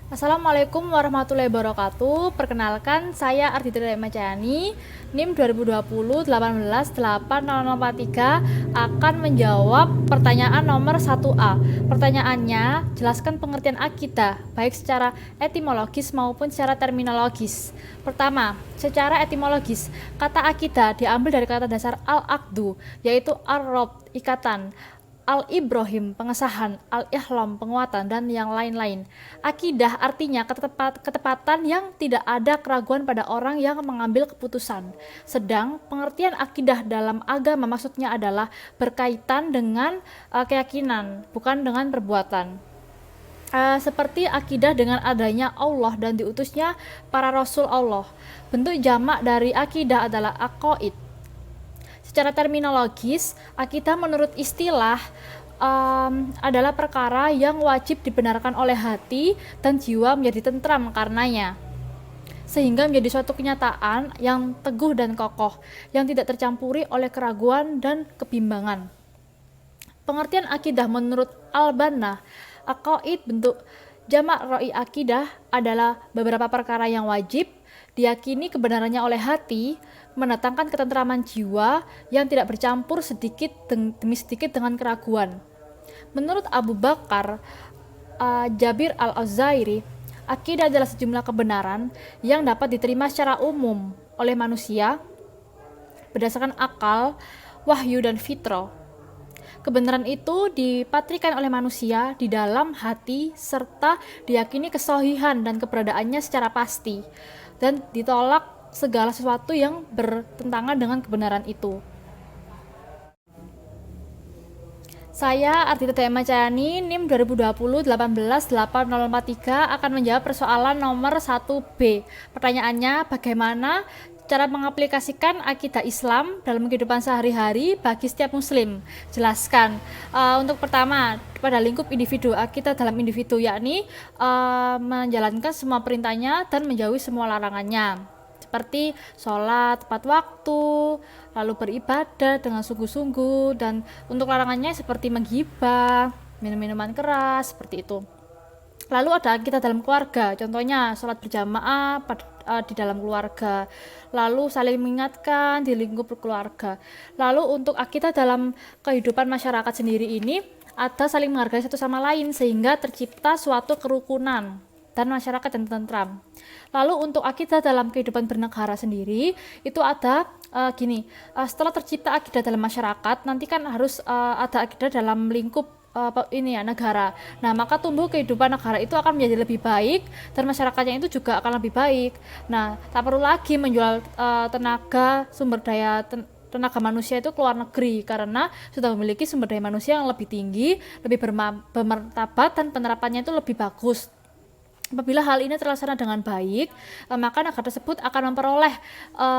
Assalamualaikum warahmatullahi wabarakatuh. Perkenalkan, saya Ardhita Macayani, NIM 2020-18-80043 akan menjawab pertanyaan nomor 1A. Pertanyaannya, jelaskan pengertian akidah, baik secara etimologis maupun secara terminologis. Pertama, secara etimologis, kata akidah diambil dari kata dasar al-aqdu, yaitu ar-rabt, ikatan, Al-Ibrahim, pengesahan, Al-Ihlam, penguatan, dan yang lain-lain. Akidah artinya ketepatan yang tidak ada keraguan pada orang yang mengambil keputusan. Sedang pengertian akidah dalam agama maksudnya adalah berkaitan dengan keyakinan, bukan dengan perbuatan. Seperti akidah dengan adanya Allah dan diutusnya para rasul Allah. Bentuk jamak dari akidah adalah aqaid. Secara terminologis, akidah menurut istilah adalah perkara yang wajib dibenarkan oleh hati dan jiwa menjadi tentram karenanya, sehingga menjadi suatu kenyataan yang teguh dan kokoh, yang tidak tercampuri oleh keraguan dan kebimbangan. Pengertian akidah menurut Al-Banna, aqaid bentuk jamak roi akidah adalah beberapa perkara yang wajib diyakini kebenarannya oleh hati, mendatangkan ketentraman jiwa yang tidak bercampur sedikit demi sedikit dengan keraguan. Menurut Abu Bakar Jabir al-Azairi, akidah adalah sejumlah kebenaran yang dapat diterima secara umum oleh manusia berdasarkan akal, wahyu, dan fitrah. Kebenaran itu dipatrikan oleh manusia di dalam hati serta diyakini kesohihan dan keberadaannya secara pasti, dan ditolak segala sesuatu yang bertentangan dengan kebenaran itu. Saya Ardhita Macayani, NIM 2020-18-8043 akan menjawab persoalan nomor 1B. Pertanyaannya, bagaimana cara mengaplikasikan akidah Islam dalam kehidupan sehari-hari bagi setiap muslim? Jelaskan. Untuk pertama, pada lingkup individu, akidah dalam individu, yakni menjalankan semua perintahnya dan menjauhi semua larangannya, seperti sholat tepat waktu, lalu beribadah dengan sungguh-sungguh, dan untuk larangannya seperti menggibah, minum-minuman keras, seperti itu. Lalu ada kita dalam keluarga, contohnya sholat berjamaah di dalam keluarga, lalu saling mengingatkan di lingkup keluarga. Lalu untuk akidah dalam kehidupan masyarakat sendiri ini, ada saling menghargai satu sama lain sehingga tercipta suatu kerukunan dan masyarakat yang tentram. Lalu untuk akidah dalam kehidupan bernegara sendiri itu ada setelah tercipta akidah dalam masyarakat, nanti kan harus ada akidah dalam lingkup negara. Nah, maka tumbuh kehidupan negara itu akan menjadi lebih baik dan masyarakatnya itu juga akan lebih baik. Nah, tak perlu lagi menjual tenaga manusia itu ke luar negeri karena sudah memiliki sumber daya manusia yang lebih tinggi, lebih bermartabat, dan penerapannya itu lebih bagus. Apabila hal ini terlaksana dengan baik, maka negara tersebut akan memperoleh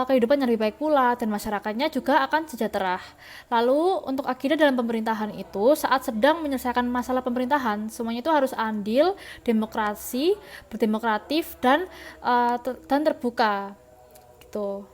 kehidupan yang lebih baik pula dan masyarakatnya juga akan sejahtera. Lalu untuk akidah dalam pemerintahan itu, saat sedang menyelesaikan masalah pemerintahan, semuanya itu harus adil, demokrasi, berdemokratif, dan terbuka gitu.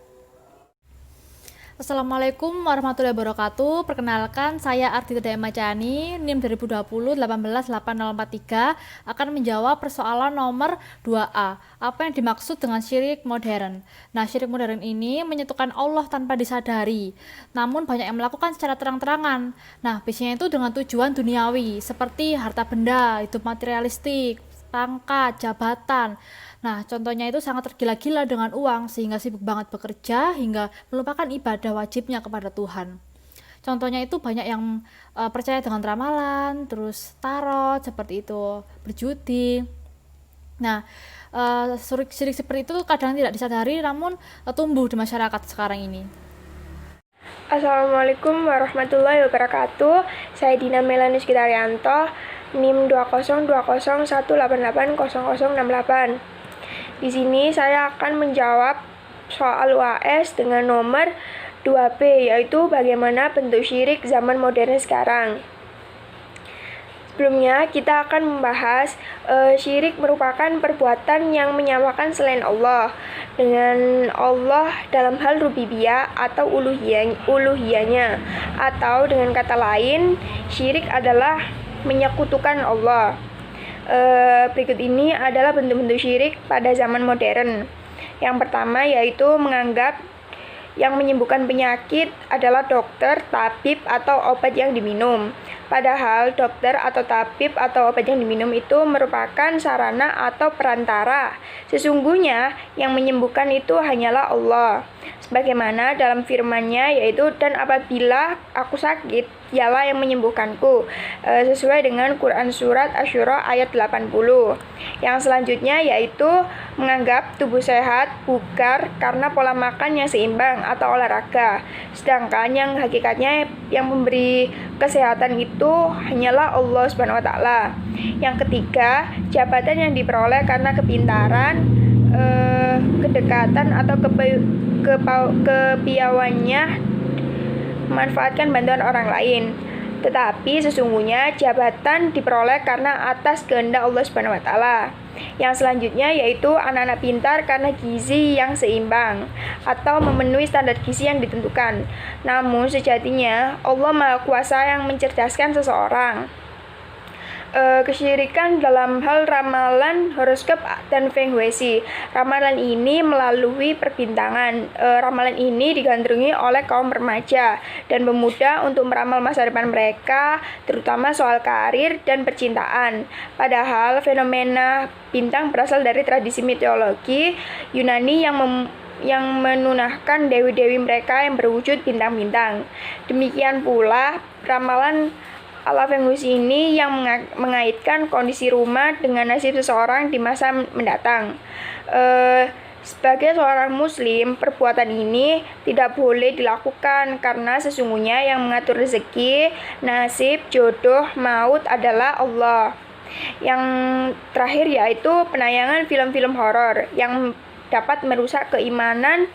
Assalamualaikum warahmatullahi wabarakatuh. Perkenalkan, saya Ardhita Macayani, NIM 2020-18-8043 akan menjawab persoalan nomor 2A. Apa yang dimaksud dengan syirik modern? Nah, syirik modern ini menyekutukan Allah tanpa disadari, namun banyak yang melakukan secara terang-terangan. Nah, biasanya itu dengan tujuan duniawi, seperti harta benda, hidup materialistik, pangkat, jabatan. Nah, contohnya itu sangat tergila-gila dengan uang sehingga sibuk banget bekerja hingga melupakan ibadah wajibnya kepada Tuhan. Contohnya itu banyak yang percaya dengan ramalan, terus tarot, seperti itu, berjudi. Nah, syirik seperti itu kadang tidak disadari namun tumbuh di masyarakat sekarang ini. Assalamualaikum warahmatullahi wabarakatuh. Saya Dina Melanus Kitarianto, NIM 2021880068. Di sini saya akan menjawab soal UAS dengan nomor 2B, yaitu bagaimana bentuk syirik zaman modern sekarang. Sebelumnya kita akan membahas syirik merupakan perbuatan yang menyamakan selain Allah dengan Allah dalam hal rububiyah atau uluhiyahnya, atau dengan kata lain, syirik adalah menyekutukan Allah. Berikut ini adalah bentuk-bentuk syirik pada zaman modern. Yang pertama yaitu menganggap yang menyembuhkan penyakit adalah dokter, tabib, atau obat yang diminum. Padahal dokter atau tabib atau obat yang diminum itu merupakan sarana atau perantara. Sesungguhnya yang menyembuhkan itu hanyalah Allah. Sebagaimana dalam firman-Nya yaitu, dan apabila aku sakit, Dialah yang menyembuhkanku, sesuai dengan Quran Surat Asy-Syura ayat 80. Yang selanjutnya yaitu menganggap tubuh sehat bugar karena pola makan yang seimbang atau olahraga. Sedangkan yang hakikatnya yang memberi kesehatan itu hanyalah Allah Subhanahu wa taala. Yang ketiga, jabatan yang diperoleh karena kepintaran, kedekatan atau kepiawaiannya memanfaatkan bantuan orang lain. Tetapi sesungguhnya jabatan diperoleh karena atas kehendak Allah Subhanahu wa taala. Yang selanjutnya yaitu anak-anak pintar karena gizi yang seimbang atau memenuhi standar gizi yang ditentukan. Namun sejatinya Allah Maha Kuasa yang mencerdaskan seseorang. Kesyirikan dalam hal ramalan, horoskop, dan Feng Shui. Ramalan ini melalui perbintangan. Ramalan ini digandrungi oleh kaum remaja dan pemuda untuk meramal masa depan mereka, terutama soal karir dan percintaan. Padahal fenomena bintang berasal dari tradisi mitologi Yunani yang menunahkan dewi-dewi mereka yang berwujud bintang-bintang. Demikian pula ramalan ala Feng Shui ini yang mengaitkan kondisi rumah dengan nasib seseorang di masa mendatang. Sebagai seorang muslim, perbuatan ini tidak boleh dilakukan karena sesungguhnya yang mengatur rezeki, nasib, jodoh, maut adalah Allah. Yang terakhir yaitu penayangan film-film horor yang dapat merusak keimanan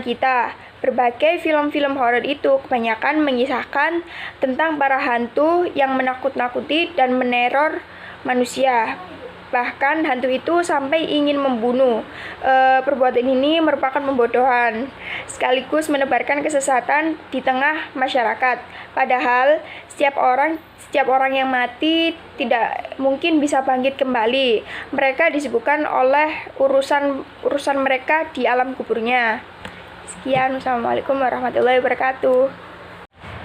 kita. Berbagai film-film horor itu kebanyakan mengisahkan tentang para hantu yang menakut-nakuti dan meneror manusia. Bahkan hantu itu sampai ingin membunuh. Perbuatan ini merupakan pembodohan, sekaligus menebarkan kesesatan di tengah masyarakat. Padahal setiap orang yang mati tidak mungkin bisa bangkit kembali. Mereka disibukkan oleh urusan mereka di alam kuburnya. Sekian, wassalamualaikum warahmatullahi wabarakatuh.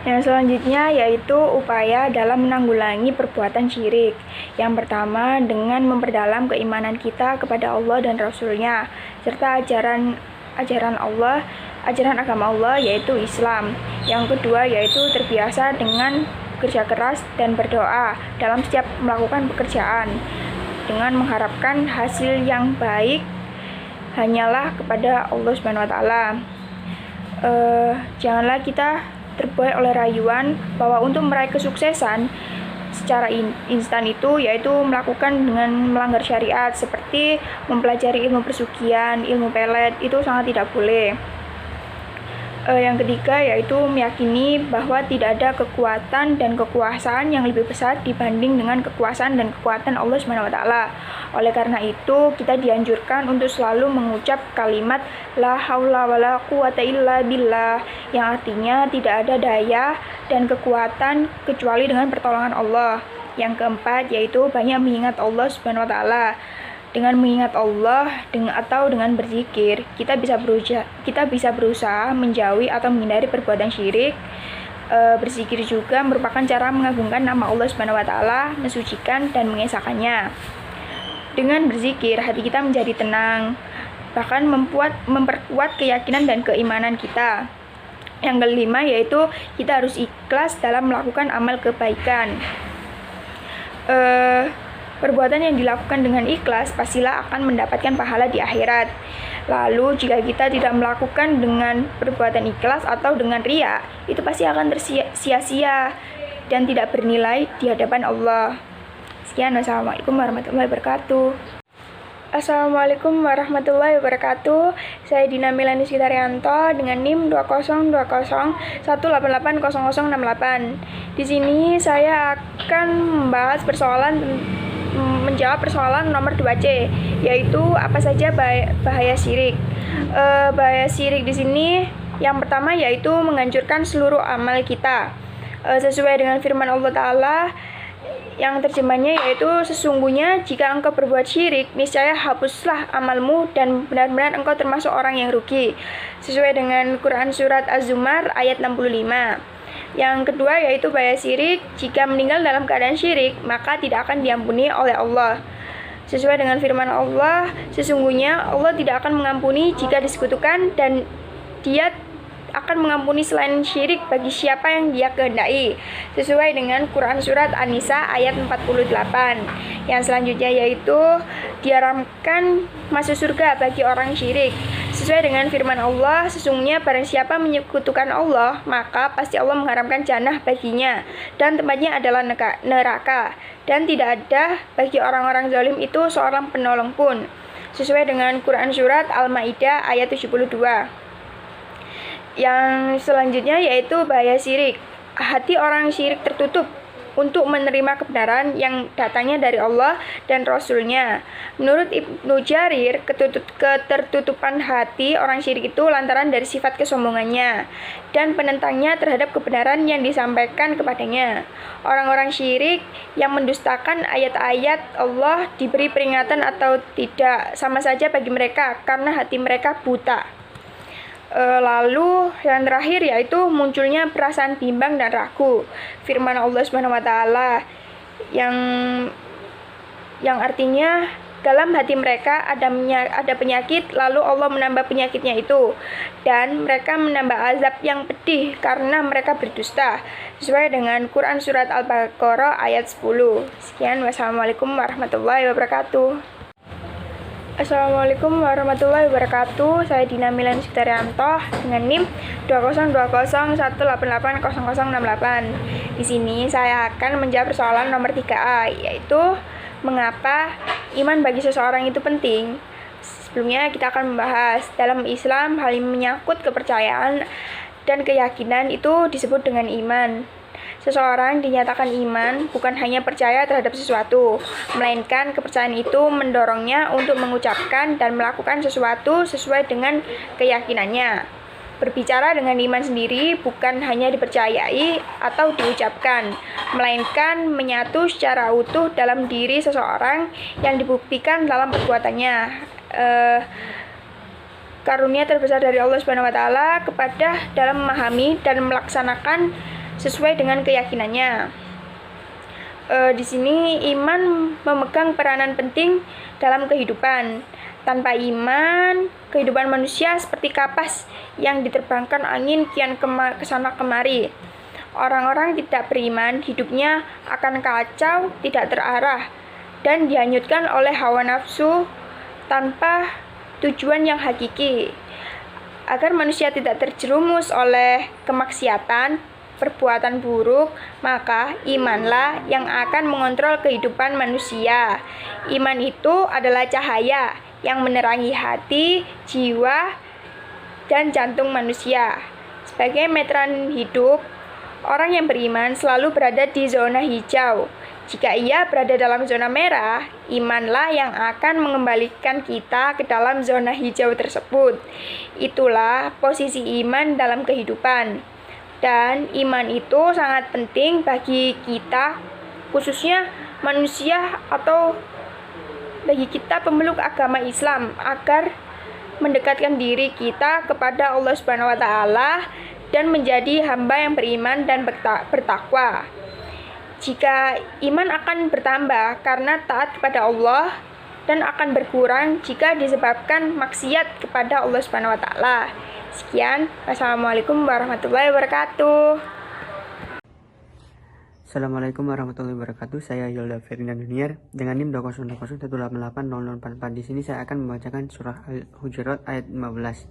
Yang selanjutnya yaitu upaya dalam menanggulangi perbuatan syirik. Yang pertama dengan memperdalam keimanan kita kepada Allah dan Rasul-Nya, serta ajaran agama Allah yaitu Islam. Yang kedua yaitu terbiasa dengan kerja keras dan berdoa dalam setiap melakukan pekerjaan dengan mengharapkan hasil yang baik hanyalah kepada Allah Subhanahu wa taala. Janganlah kita terbuai oleh rayuan bahwa untuk meraih kesuksesan secara instan itu yaitu melakukan dengan melanggar syariat seperti mempelajari ilmu persugihan, ilmu pelet, itu sangat tidak boleh. Yang ketiga yaitu meyakini bahwa tidak ada kekuatan dan kekuasaan yang lebih besar dibanding dengan kekuasaan dan kekuatan Allah Subhanahu wa taala. Oleh karena itu, kita dianjurkan untuk selalu mengucap kalimat la haula wala quwata illa billah, yang artinya tidak ada daya dan kekuatan kecuali dengan pertolongan Allah. Yang keempat yaitu banyak mengingat Allah Subhanahu wa taala. Dengan mengingat Allah dengan berzikir, kita bisa berusaha menjauhi atau menghindari perbuatan syirik. Berzikir juga merupakan cara mengagungkan nama Allah Subhanahu wa taala, mensucikan dan mengesahkannya. Dengan berzikir, hati kita menjadi tenang, bahkan memperkuat keyakinan dan keimanan kita. Yang kelima yaitu kita harus ikhlas dalam melakukan amal kebaikan. Perbuatan yang dilakukan dengan ikhlas pastilah akan mendapatkan pahala di akhirat. Lalu jika kita tidak melakukan dengan perbuatan ikhlas atau dengan riya, itu pasti akan sia-sia dan tidak bernilai di hadapan Allah. Sekian, wassalamualaikum warahmatullahi wabarakatuh. Assalamualaikum warahmatullahi wabarakatuh. Saya Dina Milani Sitarianto dengan NIM 2020188068. Di sini saya akan menjawab persoalan nomor 2C, yaitu apa saja bahaya syirik. Bahaya syirik di sini yang pertama yaitu menghancurkan seluruh amal kita. Sesuai dengan firman Allah Ta'ala Yang terjemahnya yaitu, sesungguhnya jika engkau berbuat syirik, niscaya hapuslah amalmu dan benar-benar engkau termasuk orang yang rugi. Sesuai dengan Quran Surat Az-Zumar ayat 65. Yang kedua yaitu bahaya syirik, jika meninggal dalam keadaan syirik, maka tidak akan diampuni oleh Allah. Sesuai dengan firman Allah, sesungguhnya Allah tidak akan mengampuni jika disekutukan, dan Dia akan mengampuni selain syirik bagi siapa yang Dia kehendaki. Sesuai dengan Quran Surat An-Nisa ayat 48. Yang selanjutnya yaitu, diharamkan masuk surga bagi orang syirik. Sesuai dengan firman Allah, sesungguhnya barang siapa menyekutukan Allah, maka pasti Allah mengharamkan jannah baginya, dan tempatnya adalah neraka, dan tidak ada bagi orang-orang zalim itu seorang penolong pun. Sesuai dengan Quran Surat Al-Ma'idah ayat 72. Yang selanjutnya yaitu bahaya syirik. Hati orang syirik tertutup untuk menerima kebenaran yang datangnya dari Allah dan Rasul-Nya. Menurut Ibnu Jarir, ketertutupan hati orang syirik itu lantaran dari sifat kesombongannya dan penentangnya terhadap kebenaran yang disampaikan kepadanya. Orang-orang syirik yang mendustakan ayat-ayat Allah diberi peringatan atau tidak sama saja bagi mereka karena hati mereka buta. Lalu yang terakhir yaitu munculnya perasaan bimbang dan ragu. Firman Allah Subhanahu wa taala yang artinya dalam hati mereka ada penyakit, lalu Allah menambah penyakitnya itu, dan mereka menambah azab yang pedih karena mereka berdusta. Sesuai dengan Quran Surat Al-Baqarah ayat 10. Sekian, wassalamualaikum warahmatullahi wabarakatuh. Assalamualaikum warahmatullahi wabarakatuh. Saya Dina Milan Sudaryanto dengan NIM 20201880068. Di sini saya akan menjawab persoalan nomor 3A, yaitu mengapa iman bagi seseorang itu penting. Sebelumnya kita akan membahas dalam Islam hal yang menyangkut kepercayaan dan keyakinan itu disebut dengan iman. Seseorang dinyatakan iman bukan hanya percaya terhadap sesuatu, melainkan kepercayaan itu mendorongnya untuk mengucapkan dan melakukan sesuatu sesuai dengan keyakinannya. Berbicara dengan iman sendiri bukan hanya dipercayai atau diucapkan, melainkan menyatu secara utuh dalam diri seseorang yang dibuktikan dalam perbuatannya. Karunia terbesar dari Allah Subhanahu wa taala kepada dalam memahami dan melaksanakan sesuai dengan keyakinannya. Di sini iman memegang peranan penting dalam kehidupan. Tanpa iman, kehidupan manusia seperti kapas yang diterbangkan angin kian kesana kemari. Orang-orang tidak beriman, hidupnya akan kacau, tidak terarah, dan dihanyutkan oleh hawa nafsu tanpa tujuan yang hakiki. Agar manusia tidak terjerumus oleh kemaksiatan, perbuatan buruk, maka imanlah yang akan mengontrol kehidupan manusia. Iman itu adalah cahaya yang menerangi hati, jiwa, dan jantung manusia. Sebagai meteran hidup, orang yang beriman selalu berada di zona hijau. Jika ia berada dalam zona merah, imanlah yang akan mengembalikan kita ke dalam zona hijau tersebut. Itulah posisi iman dalam kehidupan. Dan iman itu sangat penting bagi kita, khususnya manusia atau bagi kita pemeluk agama Islam, agar mendekatkan diri kita kepada Allah Subhanahu wa taala dan menjadi hamba yang beriman dan bertakwa. Jika iman akan bertambah karena taat kepada Allah, dan akan berkurang jika disebabkan maksiat kepada Allah Subhanahu wa taala. Sekian, wassalamualaikum warahmatullahi wabarakatuh. Assalamualaikum warahmatullahi wabarakatuh. Saya Yolda Ferdinand Junior dengan NIM 200180088. Di sini saya akan membacakan surah Al-Hujurat ayat 15.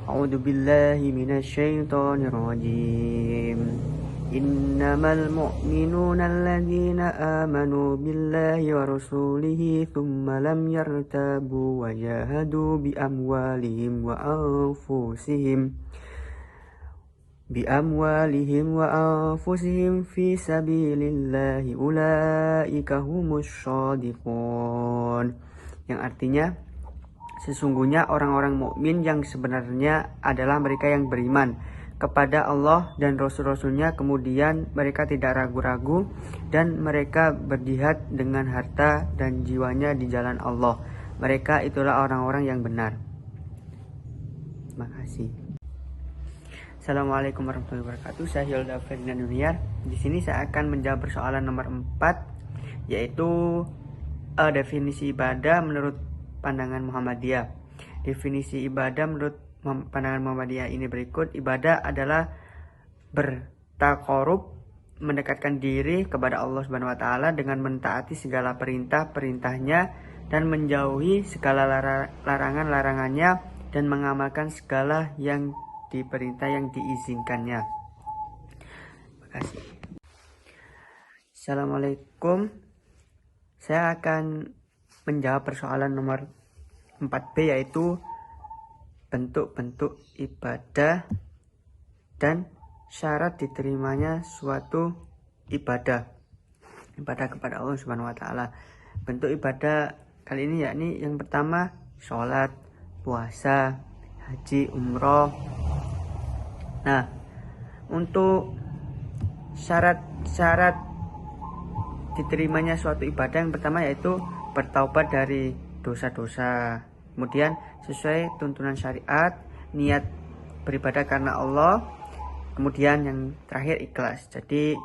A'udzu billahi minasyaitonir rajim. Innamal mu'minuna alladzina amanu billahi wa rasulihi thumma lam yartabu wa jahadu bi amwalihim wa anfusihim fi sabilillahi ulaika humus shadiqun. Yang artinya, sesungguhnya orang-orang mukmin yang sebenarnya adalah mereka yang beriman, kepada Allah dan Rasul-Rasulnya, kemudian mereka tidak ragu-ragu dan mereka berjihad dengan harta dan jiwanya di jalan Allah. Mereka itulah orang-orang yang benar. Terima kasih. Assalamualaikum warahmatullahi wabarakatuh. Saya Yolda Ferdinand Junior. Di sini saya akan menjawab persoalan nomor 4, yaitu definisi ibadah menurut pandangan Muhammadiyah. Definisi ibadah menurut pandangan Muhammadiyah ini berikut. Ibadah adalah bertakarub, mendekatkan diri kepada Allah Subhanahu wa taala dengan mentaati segala perintah-perintahnya dan menjauhi segala larangan-larangannya dan mengamalkan segala yang diperintah yang diizinkannya. Terima kasih. Assalamualaikum. Saya akan menjawab persoalan nomor 4B, yaitu bentuk-bentuk ibadah dan syarat diterimanya suatu ibadah kepada Allah Subhanahu wa taala. Bentuk ibadah kali ini yakni yang pertama sholat, puasa, haji, umroh. Nah, untuk syarat-syarat diterimanya suatu ibadah yang pertama yaitu bertaubat dari dosa-dosa, kemudian sesuai tuntunan syariat, niat beribadah karena Allah, kemudian yang terakhir ikhlas. Jadi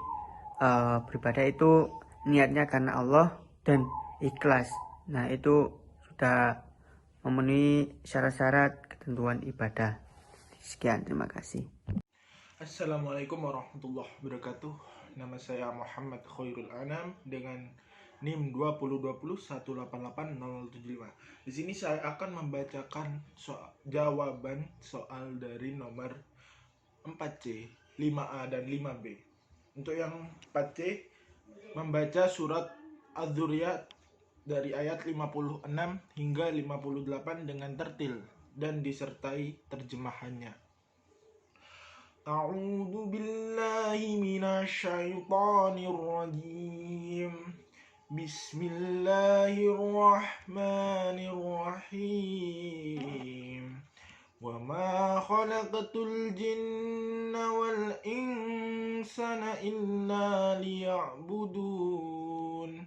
beribadah itu niatnya karena Allah dan ikhlas. Nah, itu sudah memenuhi syarat-syarat ketentuan ibadah. Sekian, terima kasih. Assalamualaikum warahmatullahi wabarakatuh. Nama saya Muhammad Khairul Anam dengan NIM 2020188075. Di sini saya akan membacakan jawaban soal dari nomor 4C, 5A dan 5B. Untuk yang 4C, membaca surat Az-Dzurriyat dari ayat 56 hingga 58 dengan tertil dan disertai terjemahannya. A'udzu billahi minasyaitonir rajim. Bismillahirrahmanirrahim. Wa ma khalaqatul jinna wal insana illa liya'budun.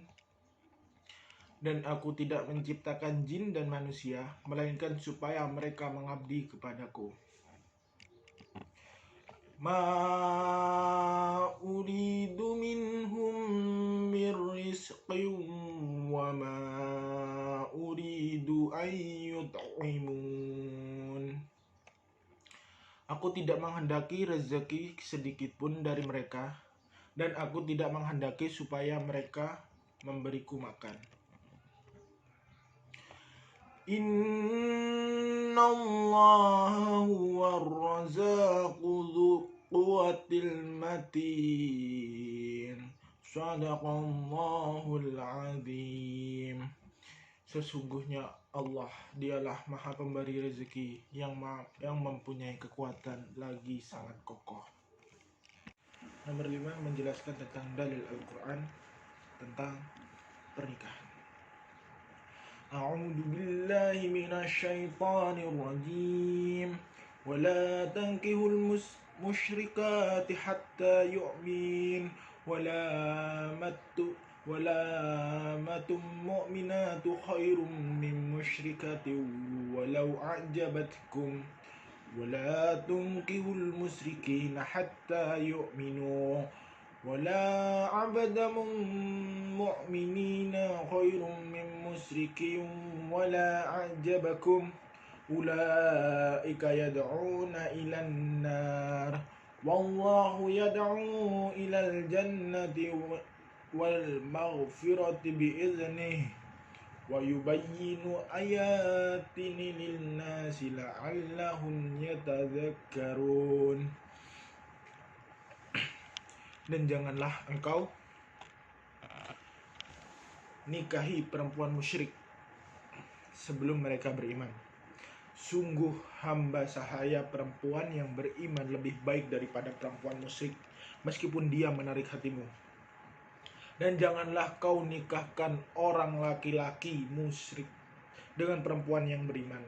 Dan aku tidak menciptakan jin dan manusia melainkan supaya mereka mengabdi kepadaku. Ma uridu minhum mir rizqin wa ma uridu an yut'imun. Aku tidak menghendaki rezeki sedikit pun dari mereka, dan aku tidak menghendaki supaya mereka memberiku makan. Innallaha huwar razzaqu dzul quwwatil matin. Shadaqallahul azim. Sesungguhnya Allah, dialah maha pemberi rezeki yang mempunyai kekuatan lagi sangat kokoh. Nomor 5 menjelaskan tentang dalil Al-Quran tentang pernikahan. A'udzu billahi minasyaitonir rajim. Wala tankihul musyrikati hatta yu'min. Wala matum mu'minatu khairum min musyrikatin walau a'jabatkum. Wala tunkihul musyrikina hatta yu'minu. Wala abadamun mu'minina khairum min musyrikin wala a'jabakum. Ulaika yad'una ilan nar. Wallahu yad'u ilal jannati wal maghfirati bi'iznihi. Wa yubayyinu ayatini lin nasi la'allahum yatadzakkarun. Dan janganlah engkau nikahi perempuan musyrik sebelum mereka beriman. Sungguh hamba sahaya perempuan yang beriman lebih baik daripada perempuan musyrik, meskipun dia menarik hatimu. Dan janganlah kau nikahkan orang laki-laki musyrik dengan perempuan yang beriman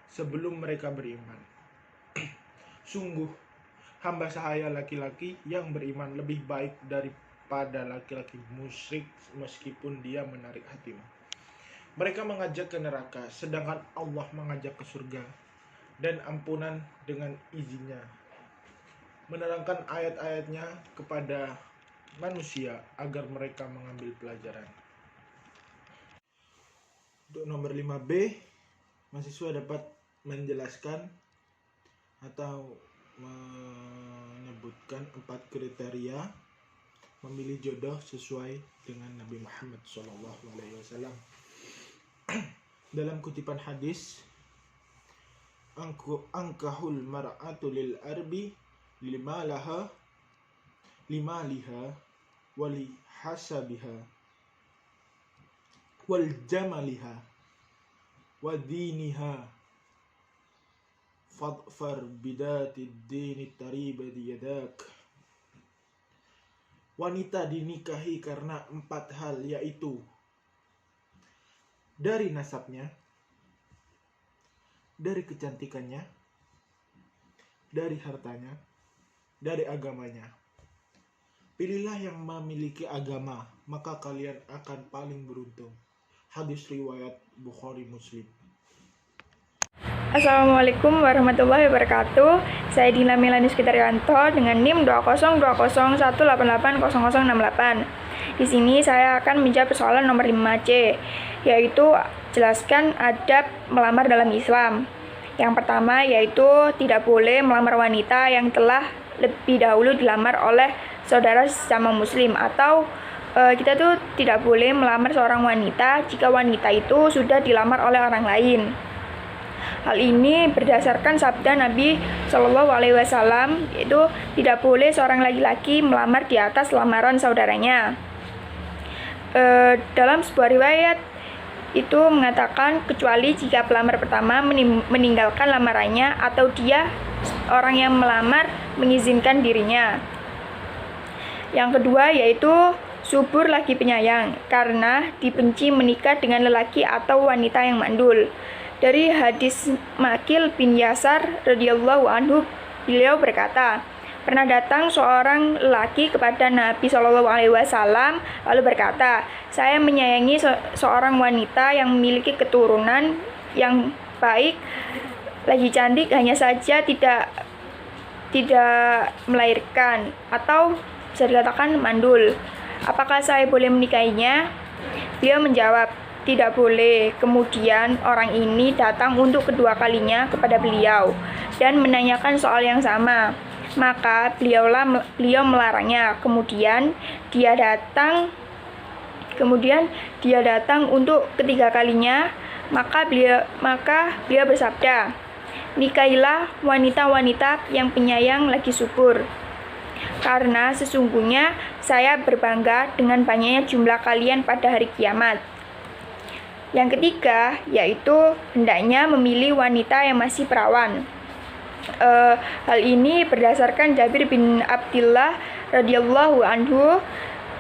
sebelum mereka beriman. Sungguh, hamba sahaya laki-laki yang beriman lebih baik daripada laki-laki musyrik meskipun dia menarik hatimu. Mereka mengajak ke neraka, sedangkan Allah mengajak ke surga dan ampunan dengan izinnya. Menerangkan ayat-ayatnya kepada manusia agar mereka mengambil pelajaran. Untuk nomor 5B, mahasiswa dapat menjelaskan atau menyebutkan 4 kriteria memilih jodoh sesuai dengan Nabi Muhammad SAW. Dalam kutipan hadis, angkahul mar'atu lil arbi lima liha wali hasabiha wal jamaliha wa diniha fadfar bidati dini taribadi yadak. Wanita dinikahi karena 4 hal, yaitu dari nasabnya, dari kecantikannya, dari hartanya, dari agamanya. Pilihlah yang memiliki agama, maka kalian akan paling beruntung. Hadis riwayat Bukhari Muslim. Assalamualaikum warahmatullahi wabarakatuh. Saya Dina Melani Sukitarianto dengan NIM 20201880068. Di sini saya akan menjawab persoalan nomor 5C, yaitu jelaskan adab melamar dalam Islam. Yang pertama yaitu tidak boleh melamar wanita yang telah lebih dahulu dilamar oleh saudara sesama muslim, atau kita tuh tidak boleh melamar seorang wanita jika wanita itu sudah dilamar oleh orang lain. Hal ini berdasarkan sabda Nabi Shallallahu Alaihi Wasallam, yaitu tidak boleh seorang laki-laki melamar di atas lamaran saudaranya. Dalam sebuah riwayat itu mengatakan kecuali jika pelamar pertama meninggalkan lamarannya atau dia orang yang melamar mengizinkan dirinya. Yang kedua yaitu subur lagi penyayang, karena dibenci menikah dengan lelaki atau wanita yang mandul. Dari hadis Makil bin Yasar radhiyallahu anhu, beliau berkata, pernah datang seorang lelaki kepada Nabi Shallallahu Alaihi Wasallam lalu berkata, saya menyayangi seorang wanita yang memiliki keturunan yang baik, lagi cantik, hanya saja tidak melahirkan atau bisa dikatakan mandul. Apakah saya boleh menikahinya? Beliau menjawab, tidak boleh. Kemudian orang ini datang untuk kedua kalinya kepada beliau dan menanyakan soal yang sama. Maka beliau melarangnya. Kemudian dia datang untuk ketiga kalinya. Maka beliau bersabda, nikahilah wanita-wanita yang penyayang lagi subur, karena sesungguhnya saya berbangga dengan banyaknya jumlah kalian pada hari kiamat. Yang ketiga yaitu hendaknya memilih wanita yang masih perawan. Hal ini berdasarkan Jabir bin Abdullah radhiyallahu anhu,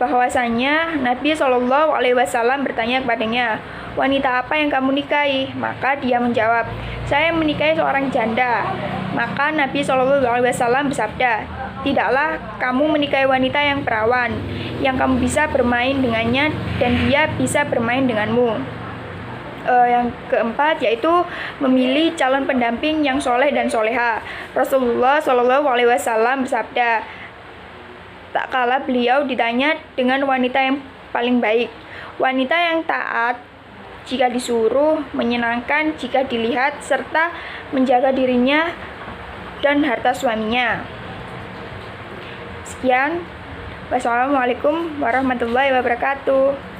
bahwasanya Nabi Shallallahu Alaihi Wasallam bertanya kepadanya, wanita apa yang kamu nikahi? Maka dia menjawab, saya menikahi seorang janda. Maka Nabi Shallallahu Alaihi Wasallam bersabda, tidaklah kamu menikahi wanita yang perawan, yang kamu bisa bermain dengannya dan dia bisa bermain denganmu. Yang keempat yaitu memilih calon pendamping yang soleh dan soleha. Rasulullah Shallallahu Alaihi Wasallam bersabda, tak kala beliau ditanya dengan wanita yang paling baik, wanita yang taat jika disuruh, menyenangkan jika dilihat, serta menjaga dirinya dan harta suaminya. Sekian, wassalamualaikum warahmatullahi wabarakatuh.